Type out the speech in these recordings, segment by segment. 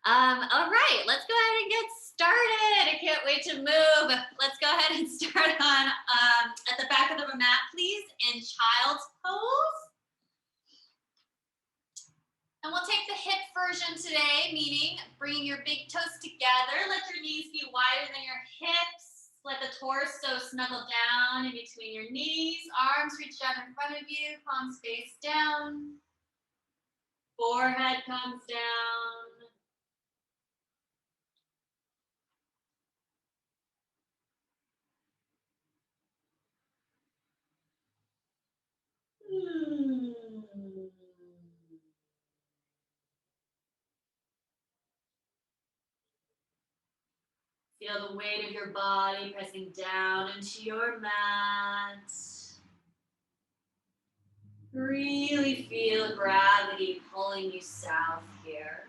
All right, let's go ahead and get started. I can't wait to move. Let's go ahead and start on at the back of the mat, please, in child's pose. And we'll take the hip version today, meaning bringing your big toes together. Let your knees be wider than your hips. Let the torso snuggle down in between your knees. Arms reach out in front of you, palms face down. Forehead comes down. Feel the weight of your body pressing down into your mat. Really feel gravity pulling you south here.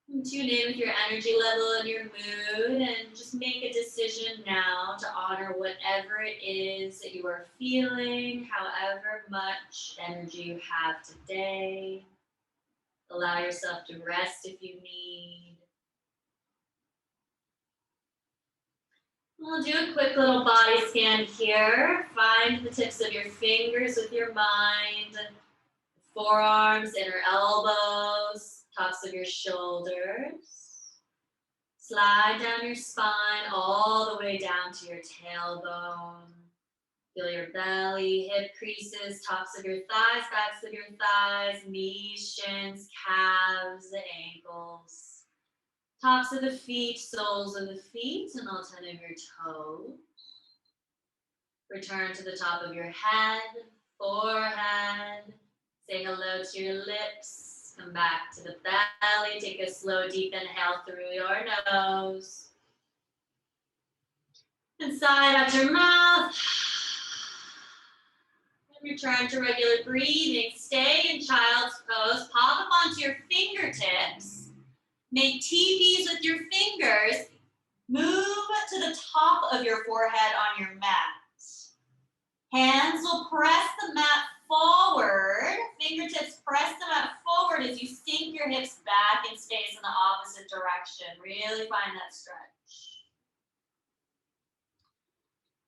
And tune in with your energy level and your mood, and just make a decision now to honor whatever it is that you are feeling, however much energy you have today. Allow yourself to rest if you need. We'll do a quick little body scan here. Find the tips of your fingers with your mind. Forearms, inner elbows, tops of your shoulders. Slide down your spine all the way down to your tailbone. Feel your belly, hip creases, tops of your thighs, backs of your thighs, knees, shins, calves, ankles. Tops of the feet, soles of the feet, and all 10 of your toes. Return to the top of your head, forehead. Say hello to your lips. Come back to the belly. Take a slow, deep inhale through your nose. And sigh out your mouth. And return to regular breathing. Stay in child's pose. Pop up onto your fingertips. Make teepees with your fingers. Move to the top of your forehead on your mat. Hands will press the mat forward. Fingertips press the mat forward as you sink your hips back and space in the opposite direction. Really find that stretch.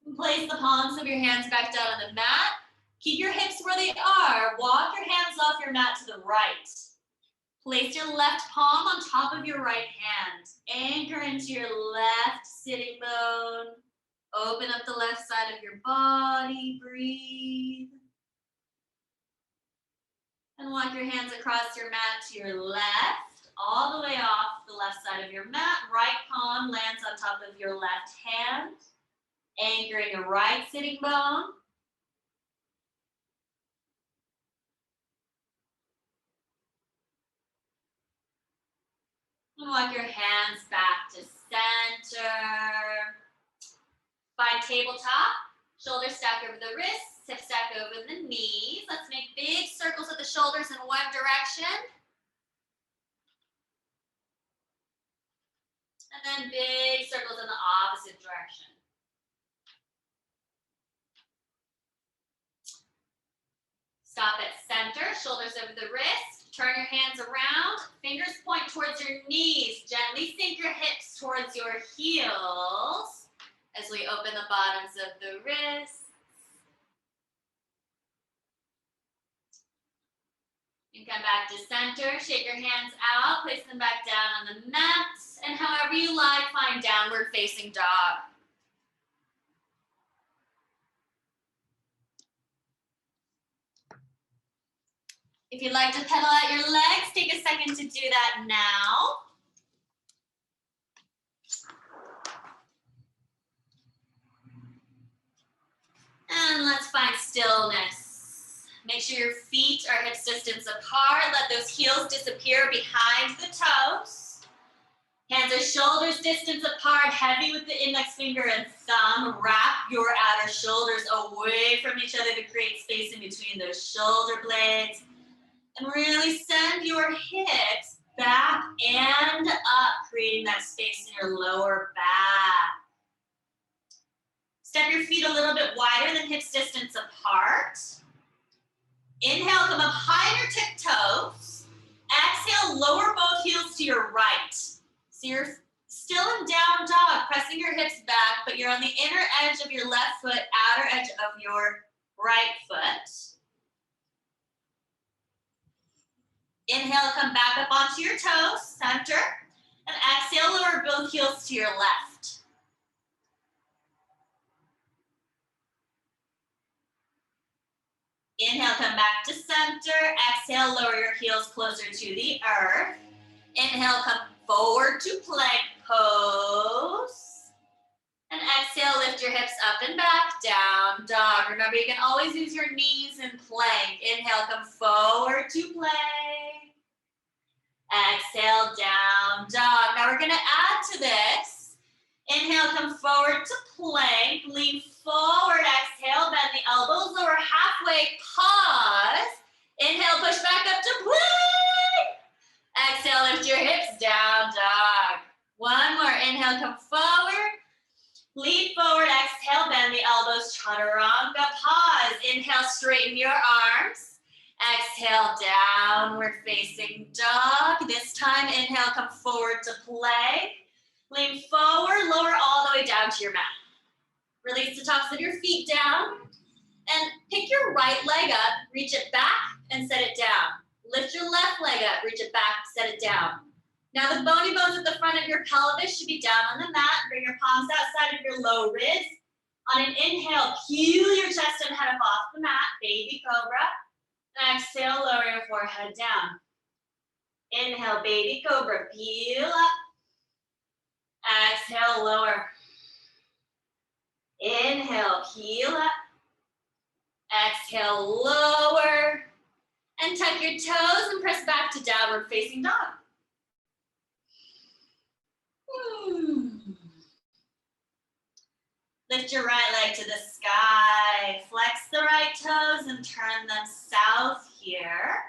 And place the palms of your hands back down on the mat. Keep your hips where they are. Walk your hands off your mat to the right. Place your left palm on top of your right hand. Anchor into your left sitting bone. Open up the left side of your body. Breathe. And walk your hands across your mat to your left, all the way off the left side of your mat. Right palm lands on top of your left hand. Anchor in your right sitting bone. And walk your hands back to center. Find tabletop. Shoulders stack over the wrists, hips stack over the knees. Let's make big circles with the shoulders in one direction. And then big circles in the opposite direction. Stop at center, shoulders over the wrist. Turn your hands around, fingers point towards your knees. Gently sink your hips towards your heels as we open the bottoms of the wrists. And come back to center, shake your hands out, place them back down on the mat, and however you like, find downward facing dog. If you'd like to pedal out your legs, take a second to do that now. And let's find stillness. Make sure your feet are hips distance apart. Let those heels disappear behind the toes. Hands are shoulders distance apart, heavy with the index finger and thumb. Wrap your outer shoulders away from each other to create space in between those shoulder blades. And really send your hips back and up, creating that space in your lower back. Step your feet a little bit wider than hips distance apart. Inhale, come up high on your tiptoes. Exhale, lower both heels to your right. So you're still in down dog, pressing your hips back, but you're on the inner edge of your left foot, outer edge of your right foot. Inhale, come back up onto your toes, center, and exhale, lower both heels to your left. Inhale, come back to center. Exhale, lower your heels closer to the earth. Inhale, come forward to plank pose. And exhale, lift your hips up and back, down dog. Remember, you can always use your knees in plank. Inhale, come forward to plank. Exhale, down dog. Now we're gonna add to this. Inhale, come forward to plank. Lean forward, exhale, bend the elbows, lower halfway, pause. Inhale, push back up to plank. Exhale, lift your hips, down dog. One more, inhale, come forward. Lean forward, exhale, bend the elbows, chaturanga, pause. Inhale, straighten your arms. Exhale, downward facing dog. This time, inhale, come forward to plank. Lean forward, lower all the way down to your mat. Release the tops of your feet down. And pick your right leg up, reach it back, and set it down. Lift your left leg up, reach it back, set it down. Now the bony bones at the front of your pelvis should be down on the mat. Bring your palms outside of your low ribs. On an inhale, peel your chest and head up off the mat, baby cobra. And exhale, lower your forehead down. Inhale, baby cobra, peel up. Exhale, lower. Inhale, peel up. Exhale, lower. And tuck your toes and press back to downward facing dog. Lift your right leg to the sky. Flex the right toes and turn them south here.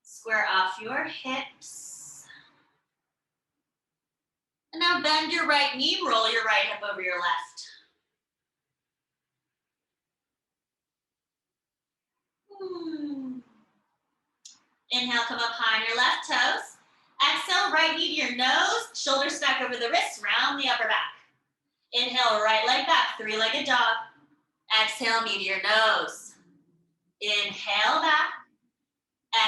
Square off your hips. And now bend your right knee, roll your right hip over your left. Inhale, come up high on your left toes. Exhale, right knee to your nose, shoulders stack over the wrists, round the upper back. Inhale, right leg back, three-legged dog. Exhale, knee to your nose. Inhale, back.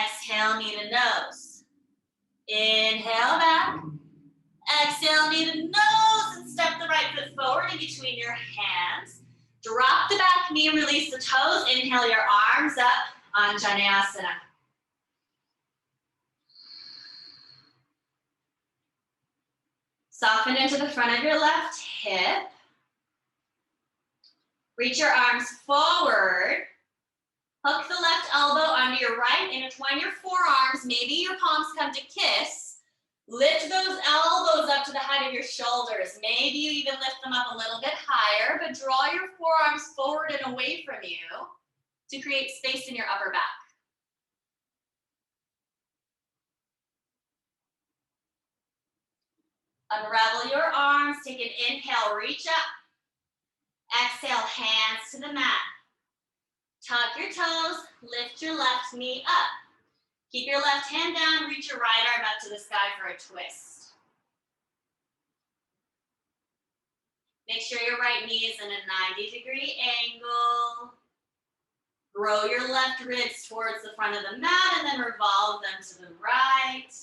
Exhale, knee to nose. Inhale, back. Exhale, knee to nose, and step the right foot forward in between your hands. Drop the back knee, release the toes. Inhale your arms up, Anjaneyasana. Soften into the front of your left hip. Reach your arms forward. Hook the left elbow under your right, intertwine your forearms. Maybe your palms come to kiss. Lift those elbows up to the height of your shoulders. Maybe you even lift them up a little bit higher, but draw your forearms forward and away from you to create space in your upper back. Unravel your arms, take an inhale, reach up. Exhale, hands to the mat. Tuck your toes, lift your left knee up. Keep your left hand down, reach your right arm up to the sky for a twist. Make sure your right knee is in a 90-degree angle. Grow your left ribs towards the front of the mat and then revolve them to the right.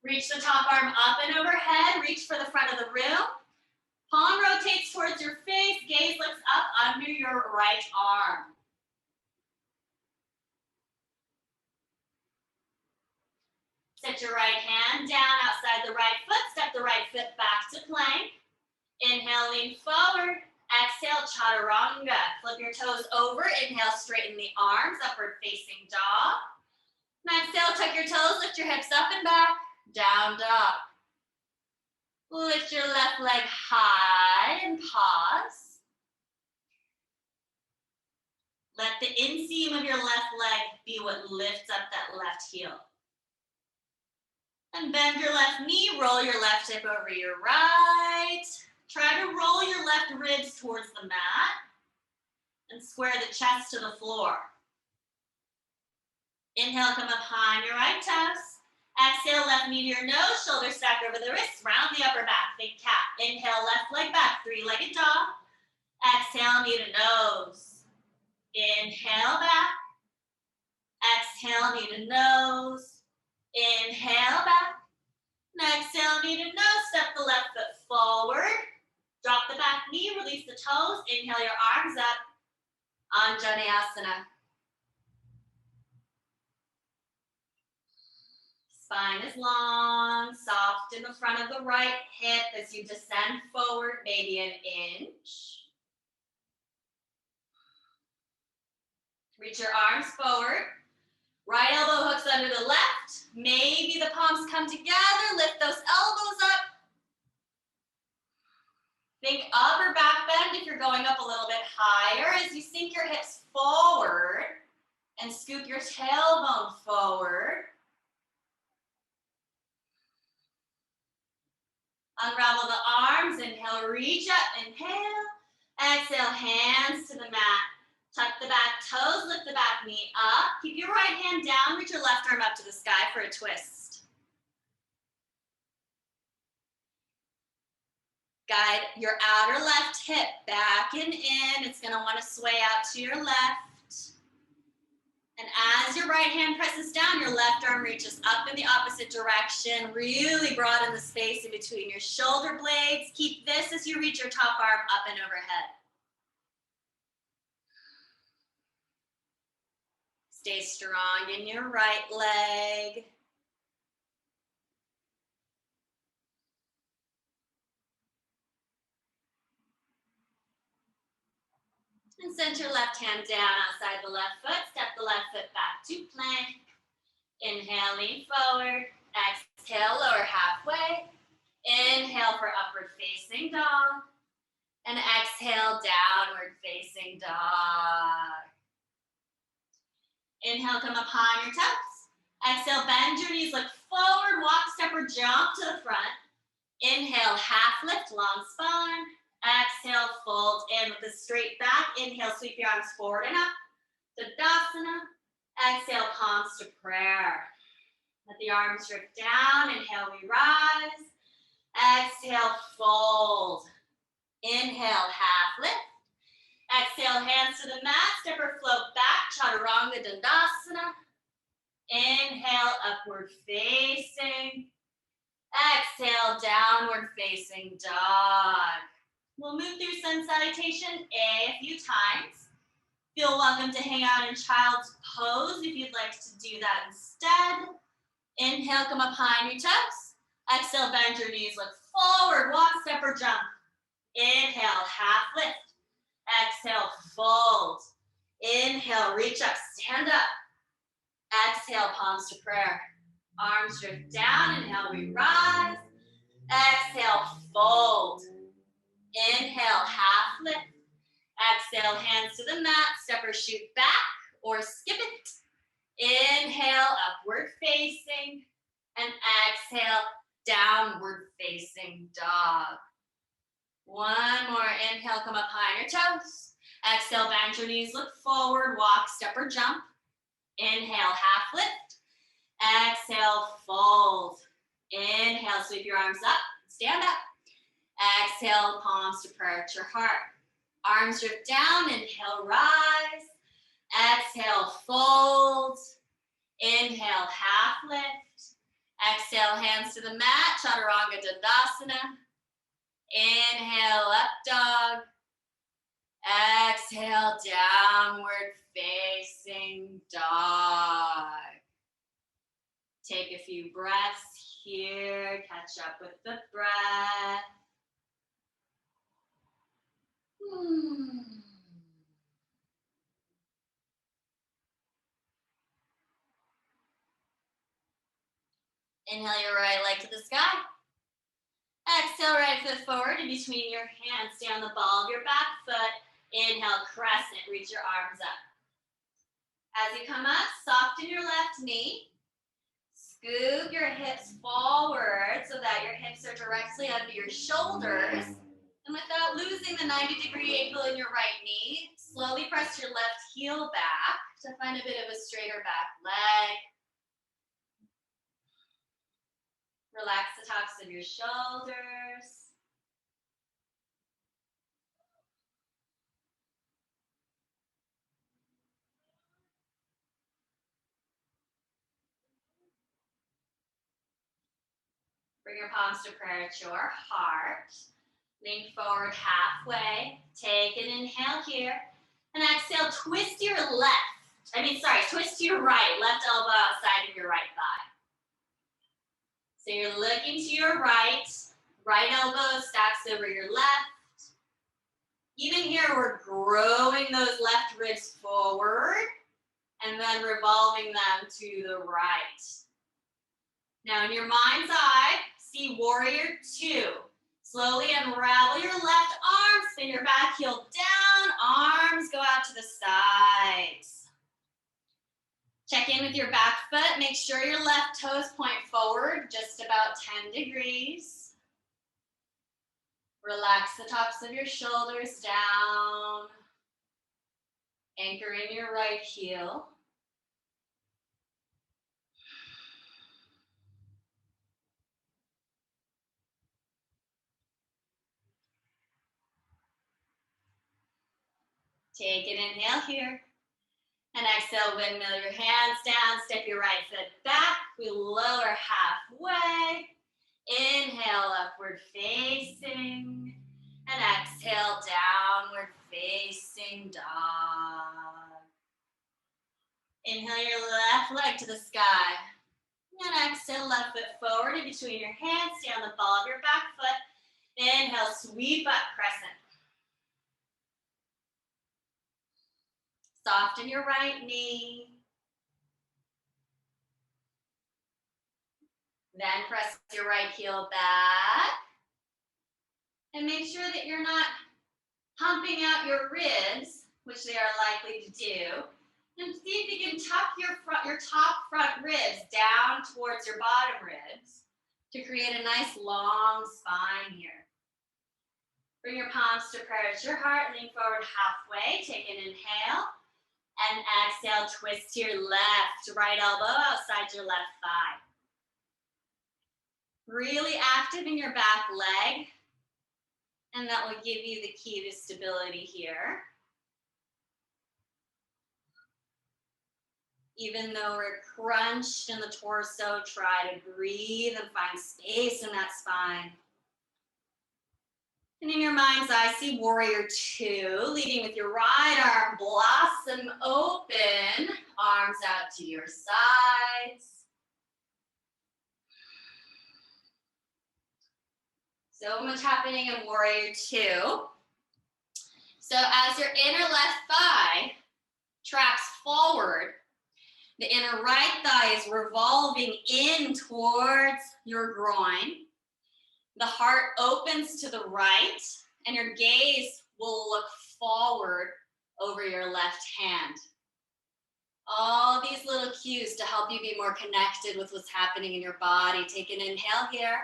Reach the top arm up and overhead, reach for the front of the room. Palm rotates towards your face, gaze looks up under your right arm. Set your right hand down outside the right foot, step the right foot back to plank. Inhale, lean forward. Exhale, chaturanga. Flip your toes over, inhale, straighten the arms, upward facing dog. And exhale, tuck your toes, lift your hips up and back, down dog. Lift your left leg high and pause. Let the inseam of your left leg be what lifts up that left heel. And bend your left knee, roll your left hip over your right. Try to roll your left ribs towards the mat and square the chest to the floor. Inhale, come up high on your right toes. left knee to your nose, shoulder stack over the wrists, round the upper back, think cat. Inhale, left leg back, three-legged dog. Exhale, knee to nose. Inhale back. Exhale, knee to nose. Inhale back. And exhale, knee to nose. Step the left foot forward. Drop the back knee, release the toes. Inhale your arms up. Anjaneyasana. Spine is long, soft in the front of the right hip as you descend forward, maybe an inch. Reach your arms forward. Right elbow hooks under the left. Maybe the palms come together. Lift those elbows up. Think upper back bend if you're going up a little bit higher as you sink your hips forward and scoop your tailbone forward. Unravel the arms. Inhale, reach up. Inhale. Exhale, hands to the mat. Tuck the back toes, lift the back knee up. Keep your right hand down, reach your left arm up to the sky for a twist. Guide your outer left hip back and in. It's gonna wanna sway out to your left. And as your right hand presses down, your left arm reaches up in the opposite direction. Really broaden the space in between your shoulder blades. Keep this as you reach your top arm up and overhead. Stay strong in your right leg. And send your left hand down outside the left foot. Step the left foot back to plank. Inhale, lean forward. Exhale, lower halfway. Inhale for upward facing dog. And exhale, downward facing dog. Inhale, come up high on your toes. Exhale, bend your knees, look forward, walk, step, or jump to the front. Inhale, half lift, long spine. Exhale, fold in with a straight back. Inhale, sweep your arms forward and up. Tadasana. Exhale, palms to prayer. Let the arms drift down. Inhale, we rise. Exhale, fold. Inhale, half lift. Exhale, hands to the mat. Step or float back. Chaturanga Dandasana. Inhale, upward facing. Exhale, downward facing dog. We'll move through sun salutation a few times. Feel welcome to hang out in child's pose if you'd like to do that instead. Inhale, come up high on your toes. Exhale, bend your knees, look forward, walk, step, or jump. Inhale, half lift. Exhale, fold. Inhale, reach up, stand up. Exhale, palms to prayer. Arms drift down. Inhale, we rise. Exhale, fold. Inhale, half lift. Exhale, hands to the mat. Step or shoot back or skip it. Inhale, upward facing. And exhale, downward facing dog. One more. Inhale, come up high on your toes. Exhale, bend your knees, look forward, walk, step, or jump. Inhale, half lift. Exhale, fold. Inhale, sweep your arms up, stand up. Exhale, palms to prayer at your heart. Arms drift down, inhale, rise. Exhale, fold. Inhale, half lift. Exhale, hands to the mat, Chaturanga Dandasana. Inhale, up dog. Exhale, downward facing dog. Take a few breaths here, catch up with the breath. Inhale your right leg to the sky. Exhale, right foot forward in between your hands. Stay on the ball of your back foot. Inhale, crescent, reach your arms up. As you come up, soften your left knee. Scoop your hips forward so that your hips are directly under your shoulders. And without losing the 90-degree angle in your right knee, slowly press your left heel back to find a bit of a straighter back leg. Relax the tops of your shoulders. Bring your palms to prayer at your heart. Lean forward halfway. Take an inhale here. And exhale, twist your twist to your right. Left elbow outside of your right thigh. So you're looking to your right. Right elbow stacks over your left. Even here, we're growing those left ribs forward and then revolving them to the right. Now in your mind's eye, see warrior two. Slowly unravel your left arm, spin your back heel down, arms go out to the sides. Check in with your back foot, make sure your left toes point forward, just about 10 degrees. Relax the tops of your shoulders down. Anchor in your right heel. Take an inhale here. And exhale, windmill your hands down. Step your right foot back. We lower halfway. Inhale, upward facing. And exhale, downward facing dog. Inhale your left leg to the sky. And exhale, left foot forward in between your hands. Stay on the ball of your back foot. Inhale, sweep up, crescent. Soften your right knee. Then press your right heel back. And make sure that you're not humping out your ribs, which they are likely to do. And see if you can tuck your top front ribs down towards your bottom ribs to create a nice long spine here. Bring your palms to prayer at your heart. Lean forward halfway. Take an inhale. And exhale, twist to your left. Right elbow outside your left thigh. Really active in your back leg. And that will give you the key to stability here. Even though we're crunched in the torso, try to breathe and find space in that spine. And in your mind's eye, see warrior two, leading with your right arm, blossom open, arms out to your sides. So much happening in warrior two. So as your inner left thigh tracks forward, the inner right thigh is revolving in towards your groin. The heart opens to the right, and your gaze will look forward over your left hand. All these little cues to help you be more connected with what's happening in your body. Take an inhale here.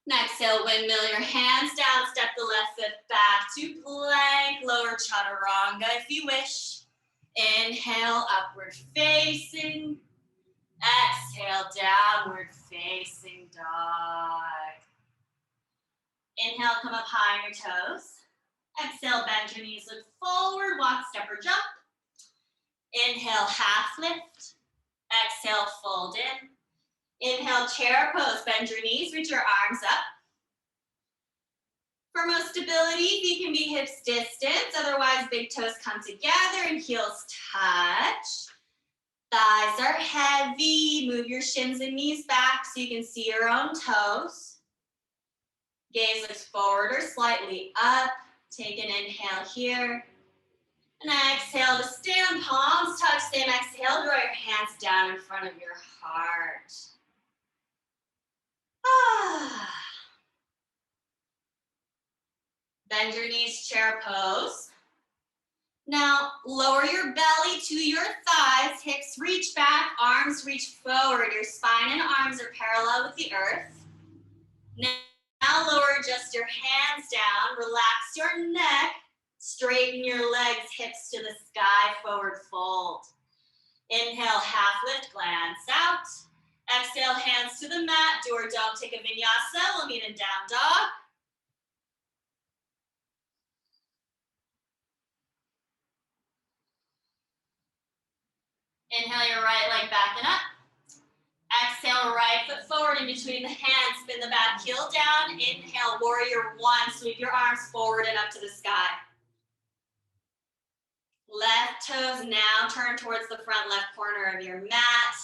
And exhale, windmill your hands down, step the left foot back to plank, lower chaturanga if you wish. Inhale, upward facing. Exhale, downward facing dog. Inhale, come up high on your toes. Exhale, bend your knees, look forward, walk, step, or jump. Inhale, half lift. Exhale, fold in. Inhale, chair pose, bend your knees, reach your arms up. For most stability, feet can be hips distance, otherwise big toes come together and heels touch. Thighs are heavy, move your shins and knees back so you can see your own toes. Gaze looks forward or slightly up. Take an inhale here. And exhale to stand, palms touch. Same exhale, draw your hands down in front of your heart. Bend your knees, chair pose. Now lower your belly to your thighs, hips reach back, arms reach forward. Your spine and arms are parallel with the earth. Now lower just your hands down, relax your neck, straighten your legs, hips to the sky, forward fold. Inhale, half lift, glance out. Exhale, hands hands to the mat. Do or don't take a vinyasa. We'll meet in down dog. Inhale your right leg back and up. Exhale, right foot forward in between the hands. Spin the back heel down. Inhale, warrior one. Sweep your arms forward and up to the sky. Left toes now turn towards the front left corner of your mat.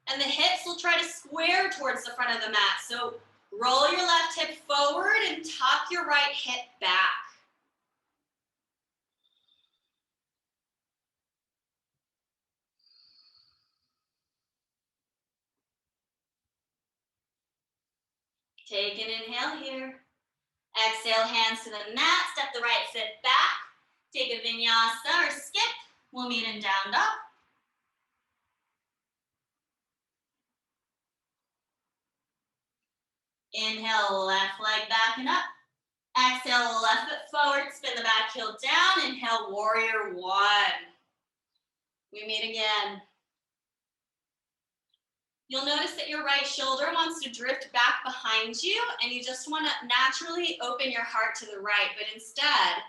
And the hips will try to square towards the front of the mat. So roll your left hip forward and tuck your right hip back. Take an inhale here. Exhale, hands to the mat. Step the right foot back. Take a vinyasa or skip. We'll meet in down dog. Inhale, left leg back and up. Exhale, left foot forward. Spin the back heel down. Inhale, warrior one. We meet again. You'll notice that your right shoulder wants to drift back behind you, and you just want to naturally open your heart to the right. But instead,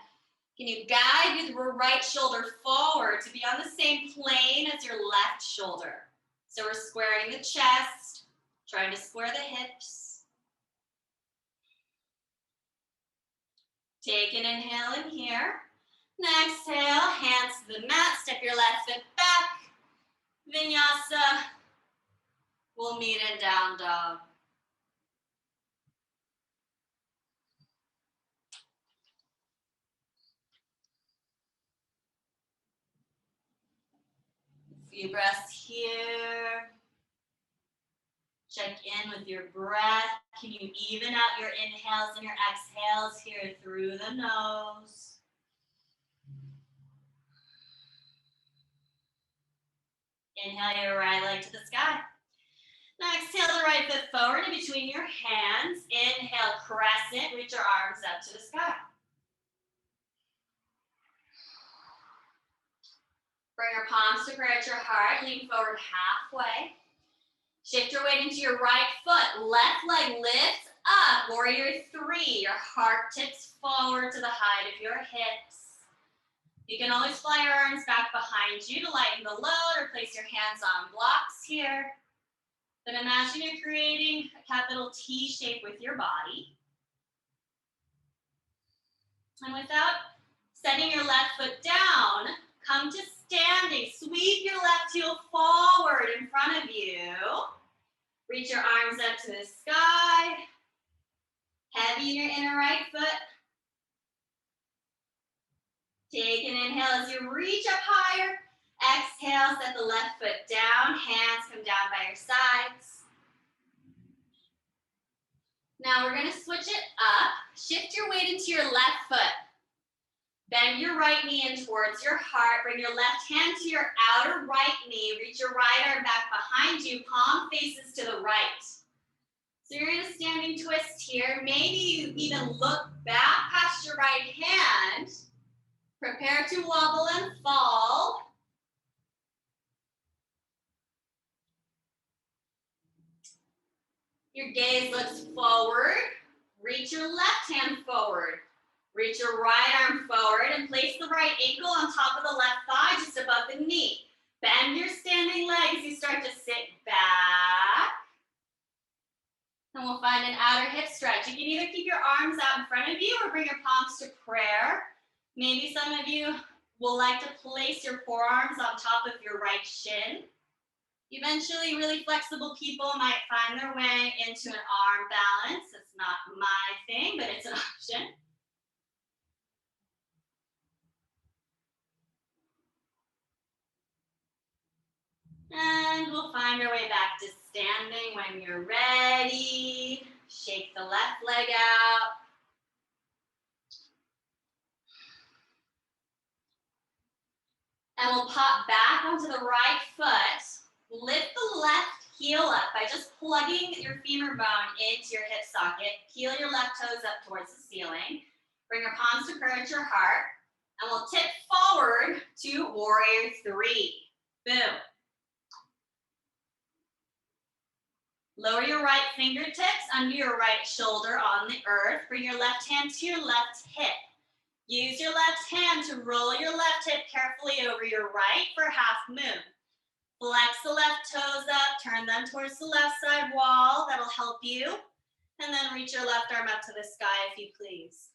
can you guide your right shoulder forward to be on the same plane as your left shoulder? So we're squaring the chest, trying to square the hips. Take an inhale in here. And exhale, hands to the mat. Step your left foot back. Vinyasa. We'll meet in down dog. A few breaths here. Check in with your breath. Can you even out your inhales and your exhales here through the nose? Inhale your right leg to the sky. Now exhale the right foot forward in between your hands. Inhale, crescent, reach your arms up to the sky. Bring your palms to prayer at your heart, lean forward halfway. Shift your weight into your right foot. Left leg lifts up, warrior three. Your heart tips forward to the height of your hips. You can always fly your arms back behind you to lighten the load or place your hands on blocks here. But imagine you're creating a capital T shape with your body. And without setting your left foot down, come to standing. Sweep your left heel forward in front of you. Reach your arms up to the sky. Heavy in your inner right foot. Take an inhale as you reach up higher. Exhale, set the left foot down. Hands come down by your sides. Now we're going to switch it up. Shift your weight into your left foot. Bend your right knee in towards your heart. Bring your left hand to your outer right knee. Reach your right arm back behind you. Palm faces to the right. So you're in a standing twist here. Maybe you even look back past your right hand. Prepare to wobble and fall. Your gaze looks forward. Reach your left hand forward. Reach your right arm forward and place the right ankle on top of the left thigh, just above the knee. Bend your standing leg as you start to sit back. And we'll find an outer hip stretch. You can either keep your arms out in front of you or bring your palms to prayer. Maybe some of you will like to place your forearms on top of your right shin. Eventually, really flexible people might find their way into an arm balance. It's not my thing, but it's an option. And we'll find our way back to standing when you're ready. Shake the left leg out. And we'll pop back onto the right foot. Lift the left heel up by just plugging your femur bone into your hip socket. Peel your left toes up towards the ceiling. Bring your palms to prayer at your heart. And we'll tip forward to warrior three. Boom. Lower your right fingertips under your right shoulder on the earth. Bring your left hand to your left hip. Use your left hand to roll your left hip carefully over your right for half moon. Flex the left toes up, turn them towards the left side wall. That'll help you. And then reach your left arm up to the sky if you please.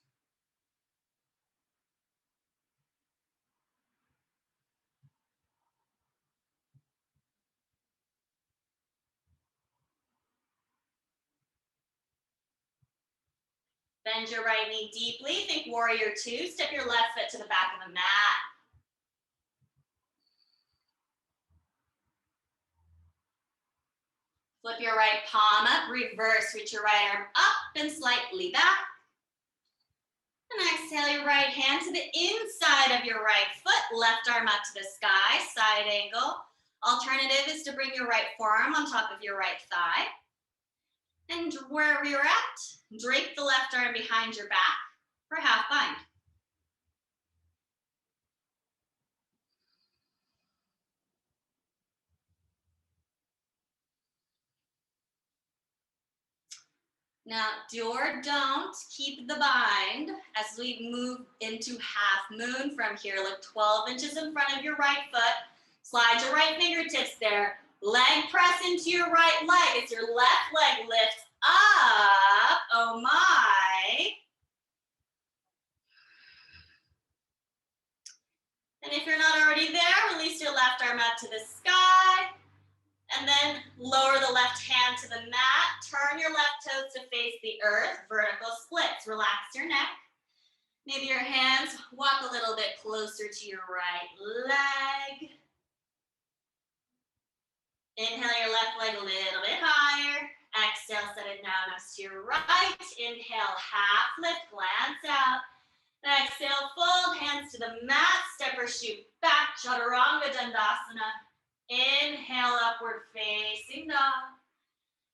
Bend your right knee deeply. Think warrior two. Step your left foot to the back of the mat. Flip your right palm up, reverse, reach your right arm up and slightly back. And exhale your right hand to the inside of your right foot, left arm up to the sky, side angle. Alternative is to bring your right forearm on top of your right thigh. And wherever you're at, drape the left arm behind your back for half bind. Now, do or don't keep the bind as we move into half moon from here. Look 12 inches in front of your right foot. Slide your right fingertips there. Leg press into your right leg as your left leg lifts up. Oh my. And if you're not already there, release your left arm up to the sky. And then lower the left hand to the mat. Turn your left toes to face the earth. Vertical splits. Relax your neck. Maybe your hands walk a little bit closer to your right leg. Inhale your left leg a little bit higher. Exhale, set it down next to your right. Inhale, half lift, glance out. Exhale, fold hands to the mat. Step or shoot back. Chaturanga Dandasana. Inhale, upward facing dog.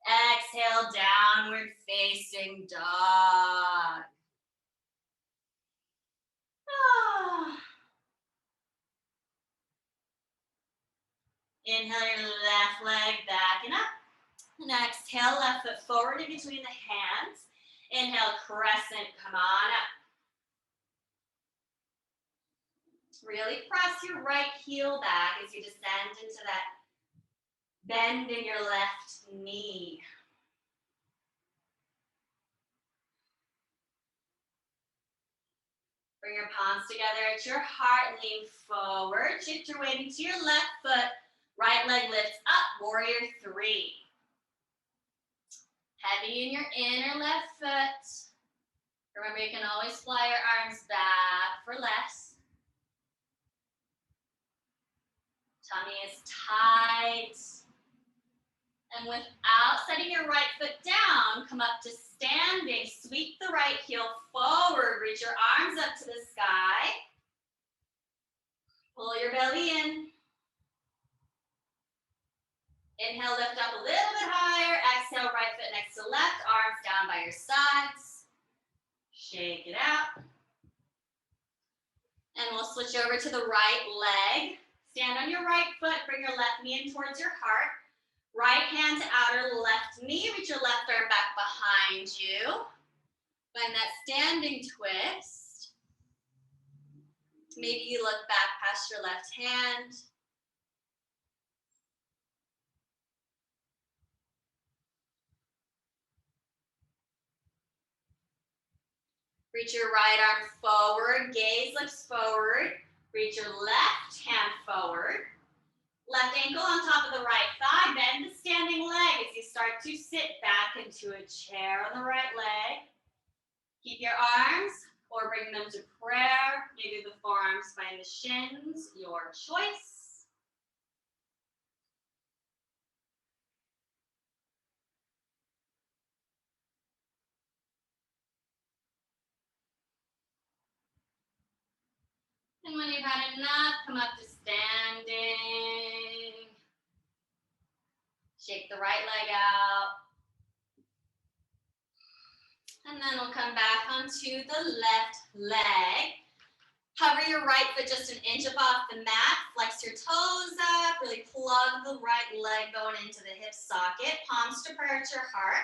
Exhale, downward facing dog. Inhale your left leg backing up. And exhale, left foot forward in between the hands. Inhale, crescent, come on up. Really press your right heel back as you descend into that bend in your left knee. Bring your palms together at your heart, lean forward. Shift your weight into your left foot. Right leg lifts up, warrior three. Heavy in your inner left foot. Remember, you can always fly your arms back for less. Tummy is tight. And without setting your right foot down, come up to standing. Sweep the right heel forward. Reach your arms up to the sky. Pull your belly in. Inhale, lift up a little bit higher. Exhale, right foot next to left. Arms down by your sides. Shake it out. And we'll switch over to the right leg. Stand on your right foot. Bring your left knee in towards your heart. Right hand to outer left knee. Reach your left arm back behind you. Find that standing twist. Maybe you look back past your left hand. Reach your right arm forward. Gaze lifts forward. Reach your left hand forward. Left ankle on top of the right thigh. Bend the standing leg as you start to sit back into a chair on the right leg. Keep your arms or bring them to prayer. Maybe the forearms find the shins, your choice. And when you've had enough, come up to standing. Shake the right leg out. And then we'll come back onto the left leg. Hover your right foot just an inch above the mat. Flex your toes up. Really plug the right leg bone into the hip socket. Palms to prayer at your heart.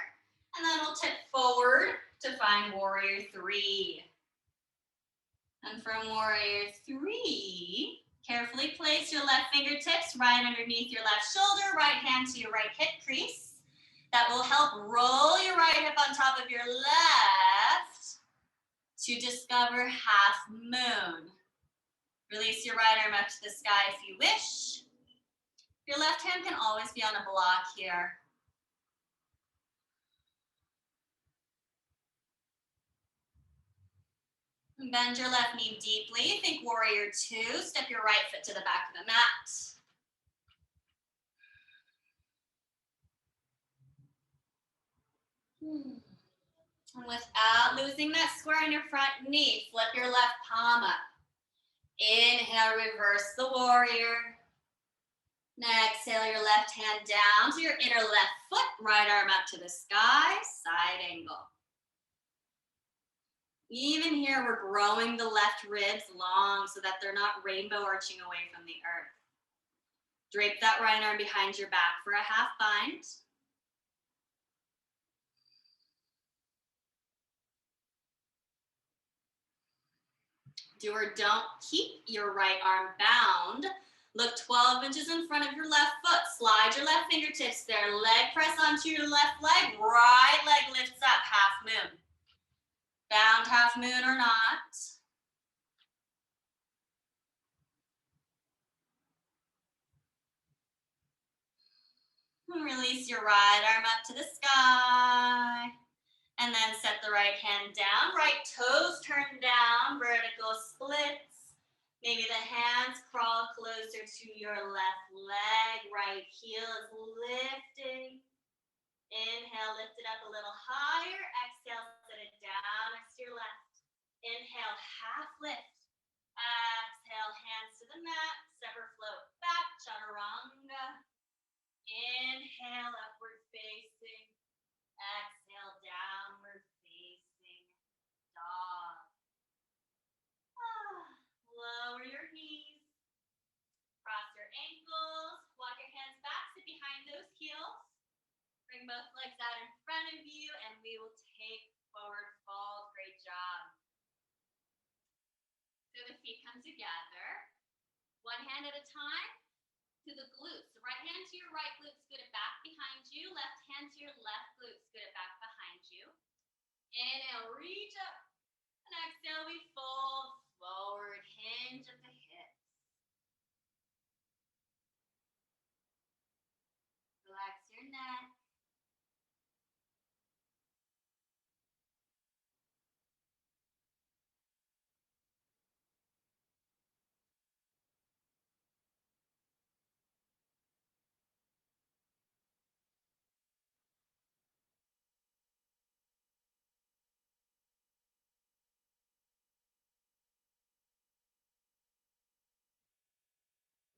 And then we'll tip forward to find warrior three. And from warrior three, carefully place your left fingertips right underneath your left shoulder, right hand to your right hip crease. That will help roll your right hip on top of your left to discover half moon. Release your right arm up to the sky if you wish. Your left hand can always be on a block here. Bend your left knee deeply. Think warrior two. Step your right foot to the back of the mat. And without losing that square on your front knee, flip your left palm up. Inhale, reverse the warrior. Now exhale your left hand down to your inner left foot, right arm up to the sky, side angle. Even here, we're growing the left ribs long so that they're not rainbow arching away from the earth. Drape that right arm behind your back for a half bind. Do or don't keep your right arm bound. Look 12 inches in front of your left foot. Slide your left fingertips there. Leg press onto your left leg. Right leg lifts up, half moon. Bound half moon or not. And release your right arm up to the sky. And then set the right hand down. Right toes turn down, vertical splits. Maybe the hands crawl closer to your left leg. Right heel is lifting. Inhale, lift it up a little higher. Exhale, set it down next to your left. Inhale, half lift. Exhale, hands to the mat. Stepper float back, chaturanga. Inhale, upward facing. Exhale, downward facing dog. Lower your knees. Cross your ankles. Walk your hands back, sit behind those heels. Bring both legs out in front of you, and we will take forward fold. Great job. So the feet come together. One hand at a time to the glutes. The right hand to your right glute, scoot it back behind you. Left hand to your left glute, scoot it back behind you. Inhale, reach up. And exhale, we fold forward, hinge at the hips. Relax your neck.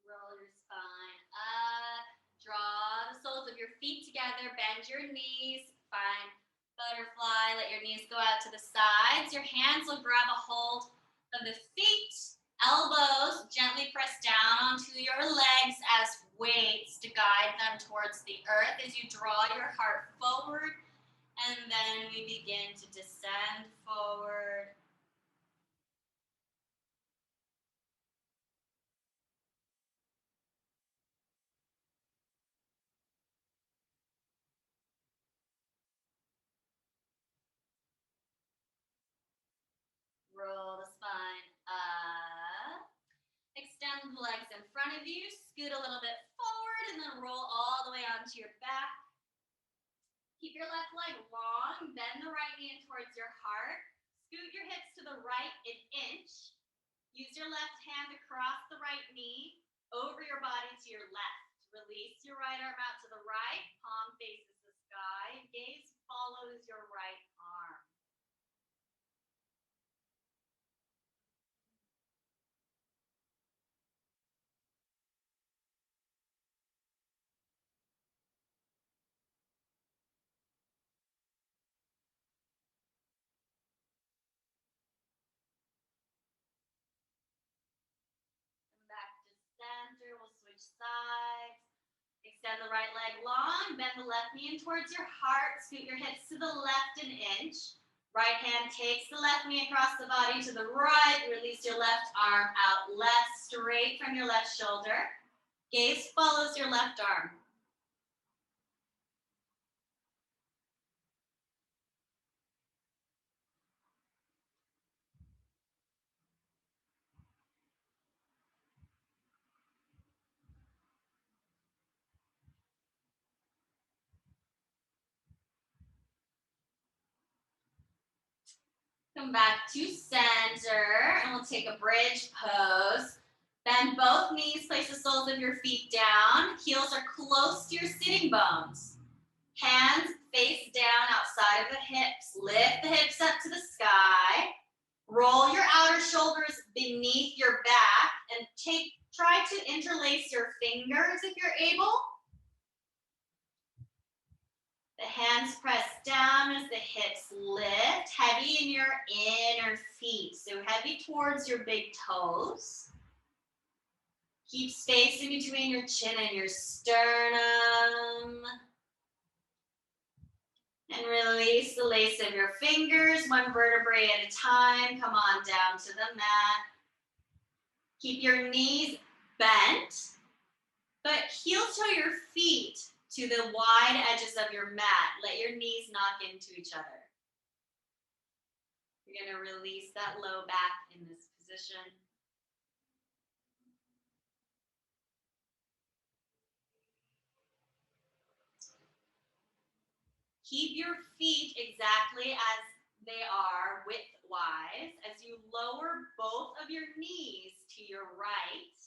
Roll your spine up. Draw the soles of your feet together. Bend your knees. Find butterfly. Let your knees go out to the sides. Your hands will grab a hold of the feet. Elbows gently press down onto your legs as weights to guide them towards the earth as you draw your heart forward. And then we begin to descend forward. Roll the spine up. Extend the legs in front of you. Scoot a little bit forward and then roll all the way onto your back. Keep your left leg long. Bend the right knee in towards your heart. Scoot your hips to the right an inch. Use your left hand to cross the right knee over your body to your left. Release your right arm out to the right. Palm faces the sky. Gaze follows your right arm. Switch sides. Extend the right leg long, bend the left knee in towards your heart, scoot your hips to the left an inch. Right hand takes the left knee across the body to the right, release your left arm out left, straight from your left shoulder. Gaze follows your left arm. Come back to center, and we'll take a bridge pose. Bend both knees, place the soles of your feet down. Heels are close to your sitting bones. Hands face down outside of the hips. Lift the hips up to the sky. Roll your outer shoulders beneath your back and try to interlace your fingers if you're able. The hands press down as the hips lift, heavy in your inner feet. So heavy towards your big toes. Keep space in between your chin and your sternum. And release the lace of your fingers, one vertebrae at a time. Come on down to the mat. Keep your knees bent, but heel toe your feet to the wide edges of your mat. Let your knees knock into each other. You're going to release that low back in this position. Keep your feet exactly as they are width-wise as you lower both of your knees to your right.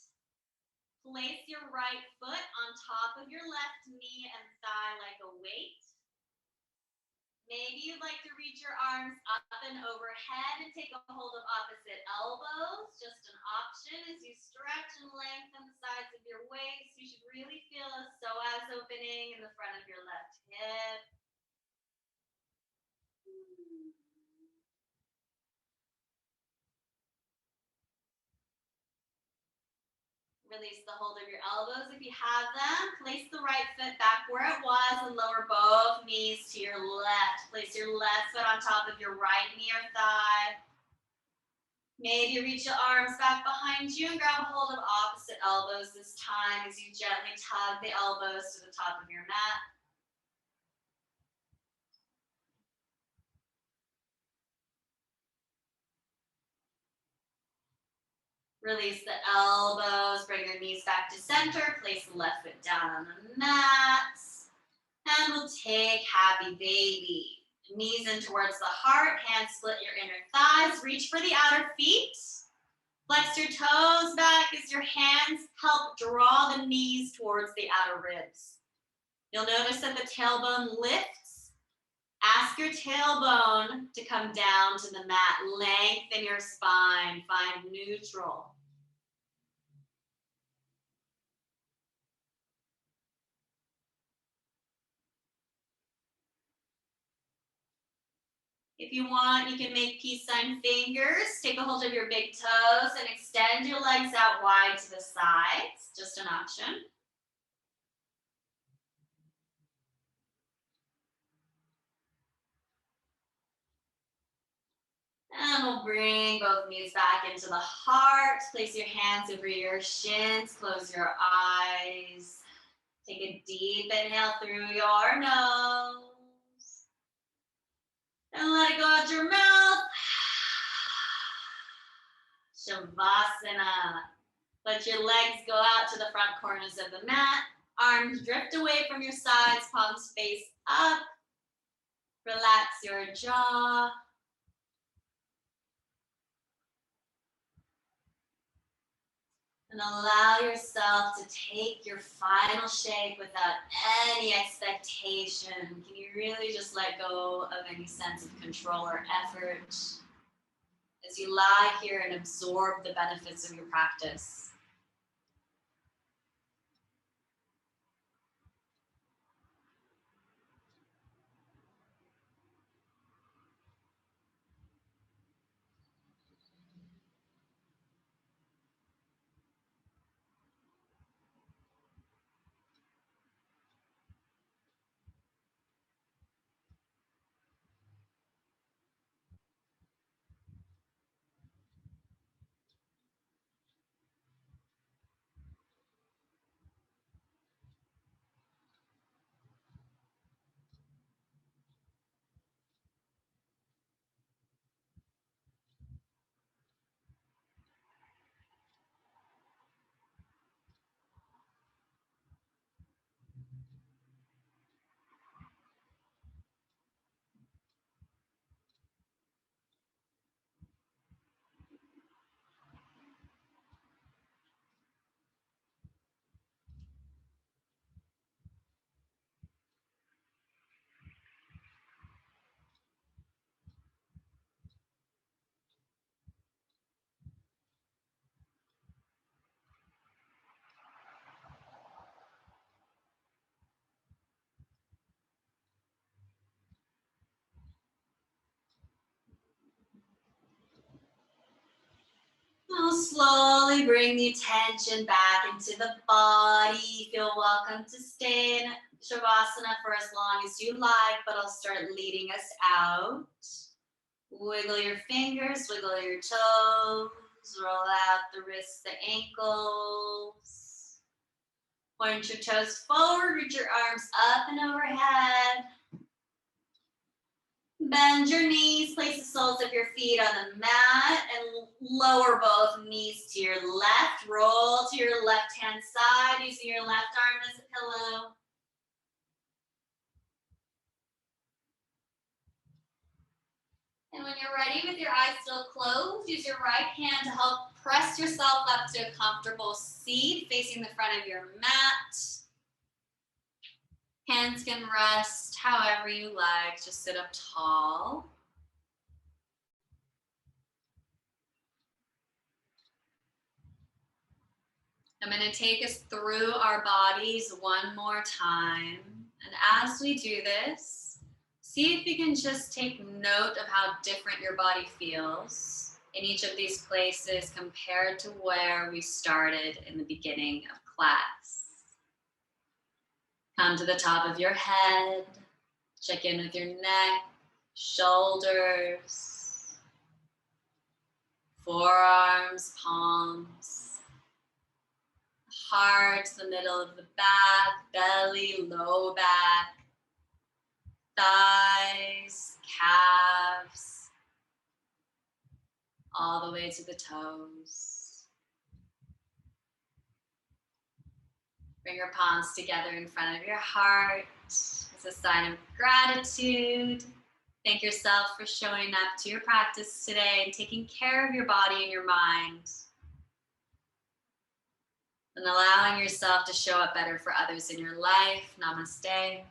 Place your right foot on top of your left knee and thigh like a weight. Maybe you'd like to reach your arms up and overhead and take a hold of opposite elbows. Just an option as you stretch and lengthen the sides of your waist. You should really feel a psoas opening in the front of your left hip. Release the hold of your elbows if you have them. Place the right foot back where it was and lower both knees to your left. Place your left foot on top of your right knee or thigh. Maybe reach your arms back behind you and grab a hold of opposite elbows this time as you gently tug the elbows to the top of your mat. Release the elbows, bring your knees back to center, place the left foot down on the mat. And we'll take happy baby. Knees in towards the heart, hands split your inner thighs, reach for the outer feet. Flex your toes back as your hands help draw the knees towards the outer ribs. You'll notice that the tailbone lifts. Ask your tailbone to come down to the mat. Lengthen your spine, find neutral. If you want, you can make peace sign fingers. Take a hold of your big toes and extend your legs out wide to the sides. Just an option. And we'll bring both knees back into the heart. Place your hands over your shins. Close your eyes. Take a deep inhale through your nose. And let it go out your mouth. Shavasana. Let your legs go out to the front corners of the mat. Arms drift away from your sides, palms face up. Relax your jaw. And allow yourself to take your final shape without any expectation. Can you really just let go of any sense of control or effort as you lie here and absorb the benefits of your practice? slowly bring the attention back into the body. Feel welcome to stay in Shavasana for as long as you like, but I'll start leading us out. Wiggle your fingers, wiggle your toes, roll out the wrists, the ankles. Point your toes forward, reach your arms up and overhead. Bend your knees, place the soles of your feet on the mat and lower both knees to your left. Roll to your left hand side using your left arm as a pillow. And when you're ready with your eyes still closed, use your right hand to help press yourself up to a comfortable seat facing the front of your mat. Hands can rest however you like, just sit up tall. I'm going to take us through our bodies one more time. And as we do this, see if you can just take note of how different your body feels in each of these places compared to where we started in the beginning of class. Come to the top of your head, check in with your neck, shoulders, forearms, palms, heart, the middle of the back, belly, low back, thighs, calves, all the way to the toes. Bring your palms together in front of your heart as a sign of gratitude. Thank yourself for showing up to your practice today and taking care of your body and your mind. And allowing yourself to show up better for others in your life. Namaste.